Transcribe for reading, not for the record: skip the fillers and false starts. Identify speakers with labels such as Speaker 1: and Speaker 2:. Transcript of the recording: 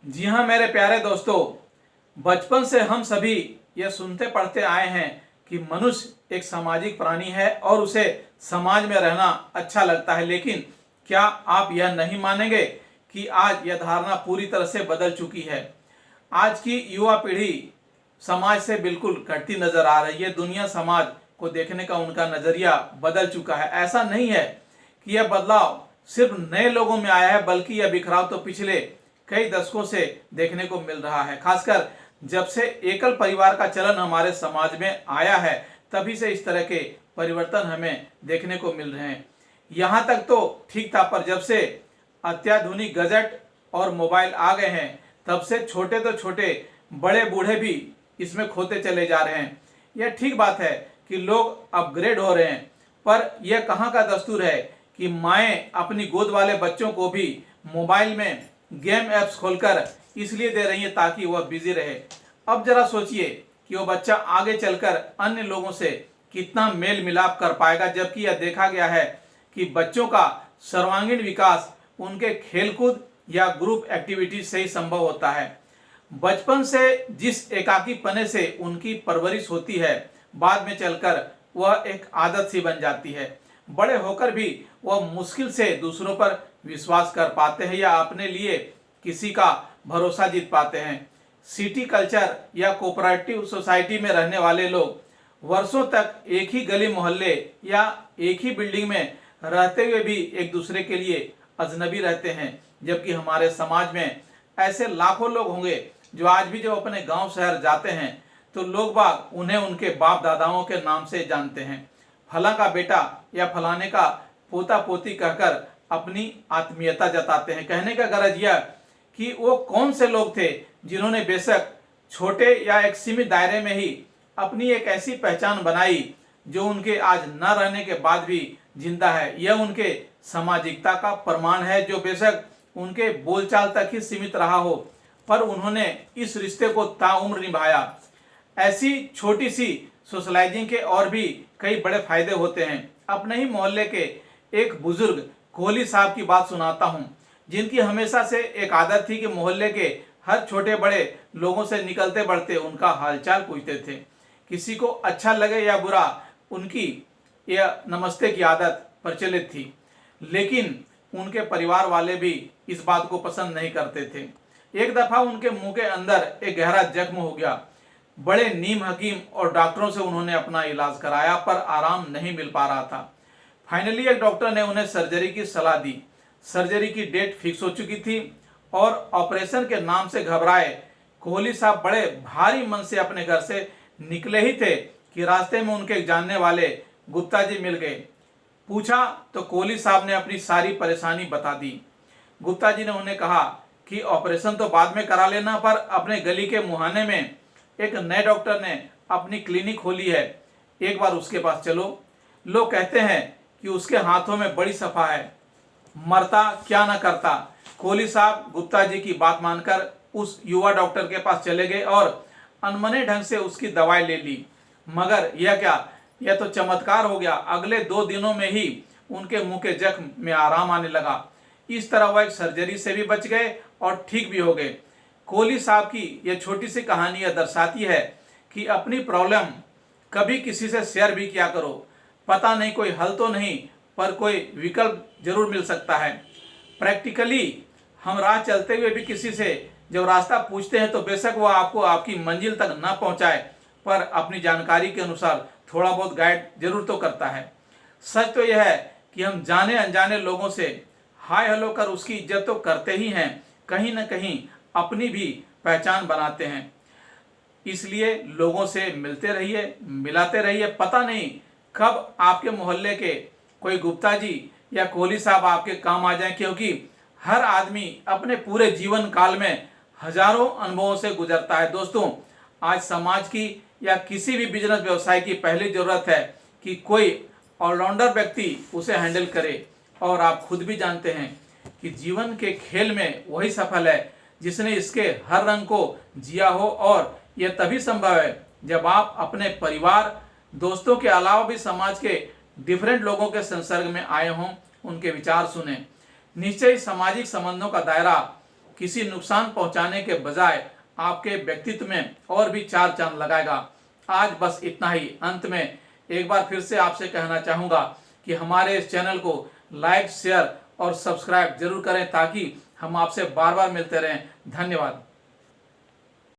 Speaker 1: जी हाँ मेरे प्यारे दोस्तों, बचपन से हम सभी यह सुनते पढ़ते आए हैं कि मनुष्य एक सामाजिक प्राणी है और उसे समाज में रहना अच्छा लगता है। लेकिन क्या आप यह नहीं मानेंगे कि आज यह धारणा पूरी तरह से बदल चुकी है। आज की युवा पीढ़ी समाज से बिल्कुल कटती नजर आ रही है। दुनिया समाज को देखने का उनका नजरिया बदल चुका है। ऐसा नहीं है कि यह बदलाव सिर्फ नए लोगों में आया है, बल्कि यह बिखराव तो पिछले कई दशकों से देखने को मिल रहा है। खासकर जब से एकल परिवार का चलन हमारे समाज में आया है, तभी से इस तरह के परिवर्तन हमें देखने को मिल रहे हैं। यहाँ तक तो ठीक था, पर जब से अत्याधुनिक गैजेट और मोबाइल आ गए हैं, तब से छोटे तो छोटे बड़े बूढ़े भी इसमें खोते चले जा रहे हैं। यह ठीक बात है कि लोग अपग्रेड हो रहे हैं, पर यह कहाँ का दस्तूर है कि माएँ अपनी गोद वाले बच्चों को भी मोबाइल में गेम ऐप्स खोलकर इसलिए दे रही है ताकि वह बिजी रहे। अब जरा सोचिए कि वो बच्चा आगे चलकर अन्य लोगों से कितना मेल मिलाप कर पाएगा, जबकि यह देखा गया है कि बच्चों का सर्वांगीण विकास उनके खेलकूद या ग्रुप एक्टिविटीज से ही संभव होता है। बचपन से जिस एकाकी पने से उनकी परवरिश होती है, बाद में चलकर वह एक आदत सी बन जाती है। बड़े होकर भी वह मुश्किल से दूसरों पर विश्वास कर पाते हैं या अपने लिए किसी का भरोसा जीत पाते हैं। सिटी कल्चर या कोऑपरेटिव सोसाइटी में रहने वाले लोग वर्षों तक एक ही गली मोहल्ले या एक ही बिल्डिंग में रहते हुए भी एक दूसरे के लिए अजनबी रहते हैं, जबकि हमारे समाज में ऐसे लाखों लोग होंगे जो आज भी जब अपने गांव शहर जाते हैं तो लोग बाग उन्हें उनके बाप दादाओं के नाम से जानते हैं। फला का बेटा या फलाने का पोता पोती कहकर अपनी आत्मीयता जताते हैं। कहने का गरज यह कि वो कौन से लोग थे जिन्होंने बेशक छोटे या एक सीमित दायरे में ही अपनी एक ऐसी पहचान बनाई जो उनके आज न रहने के बाद भी जिंदा है। यह उनके सामाजिकता का प्रमाण है, जो बेशक उनके बोलचाल तक ही सीमित रहा हो, पर उन्होंने इस रिश्ते को ताउम्र निभाया। ऐसी छोटी सी सोशलाइजिंग के और भी कई बड़े फायदे होते हैं। अपने ही मोहल्ले के एक बुजुर्ग कोहली साहब की बात सुनाता हूँ, जिनकी हमेशा से एक आदत थी कि मोहल्ले के हर छोटे बड़े लोगों से निकलते बढ़ते उनका हालचाल पूछते थे। किसी को अच्छा लगे या बुरा, उनकी यह नमस्ते की आदत प्रचलित थी। लेकिन उनके परिवार वाले भी इस बात को पसंद नहीं करते थे। एक दफा उनके मुंह के अंदर एक गहरा जख्म हो गया। बड़े नीम हकीम और डॉक्टरों से उन्होंने अपना इलाज कराया, पर आराम नहीं मिल पा रहा था। फाइनली एक डॉक्टर ने उन्हें सर्जरी की सलाह दी। सर्जरी की डेट फिक्स हो चुकी थी और ऑपरेशन के नाम से घबराए कोहली साहब बड़े भारी मन से अपने घर से निकले ही थे कि रास्ते में उनके जानने वाले गुप्ता जी मिल गए। पूछा तो कोहली साहब ने अपनी सारी परेशानी बता दी। गुप्ता जी ने उन्हें कहा कि ऑपरेशन तो बाद में करा लेना, पर अपने गली के मुहाने में एक नए डॉक्टर ने अपनी क्लिनिक खोली है, एक बार उसके पास चलो। लोग कहते हैं कि उसके हाथों में बड़ी सफा है, मरता क्या ना करता। कोहली साहब गुप्ता जी की बात मानकर उस युवा डॉक्टर के पास चले गए और अनमने ढंग से उसकी दवाई ले ली। मगर यह क्या, यह तो चमत्कार हो गया। अगले 2 दिनों में ही उनके मुंह के जख्म में आराम आने लगा। इस तरह वह एक सर्जरी से भी बच गए और ठीक भी हो गए। कोहली साहब की यह छोटी सी कहानी यह दर्शाती है कि अपनी प्रॉब्लम कभी किसी से शेयर भी किया करो। पता नहीं कोई हल तो नहीं, पर कोई विकल्प जरूर मिल सकता है। प्रैक्टिकली हम राह चलते हुए भी किसी से जब रास्ता पूछते हैं तो बेशक वह आपको आपकी मंजिल तक ना पहुंचाए, पर अपनी जानकारी के अनुसार थोड़ा बहुत गाइड जरूर तो करता है। सच तो यह है कि हम जाने अनजाने लोगों से हाय हेलो कर उसकी इज्जत तो करते ही हैं, कहीं ना कहीं अपनी भी पहचान बनाते हैं। इसलिए लोगों से मिलते रहिए, मिलाते रहिए। पता नहीं कब आपके मोहल्ले के कोई गुप्ता जी या कोहली साहब आपके काम आ जाएं, क्योंकि हर आदमी अपने पूरे जीवन काल में हजारों अनुभवों से गुजरता है। दोस्तों, आज समाज की या किसी भी बिजनेस व्यवसाय की पहली जरूरत है कि कोई ऑलराउंडर व्यक्ति उसे हैंडल करे। और आप खुद भी जानते हैं कि जीवन के खेल में वही सफल है जिसने इसके हर रंग को जिया हो, और यह तभी संभव है जब आप अपने परिवार दोस्तों के अलावा भी समाज के डिफरेंट लोगों के संसर्ग में आए हों, उनके विचार सुने। निश्चय सामाजिक संबंधों का दायरा किसी नुकसान पहुंचाने के बजाय आपके व्यक्तित्व में और भी चार चांद लगाएगा। आज बस इतना ही। अंत में एक बार फिर से आपसे कहना चाहूँगा कि हमारे इस चैनल को लाइक, शेयर और सब्सक्राइब जरूर करें ताकि हम आपसे बार बार मिलते रहें। धन्यवाद।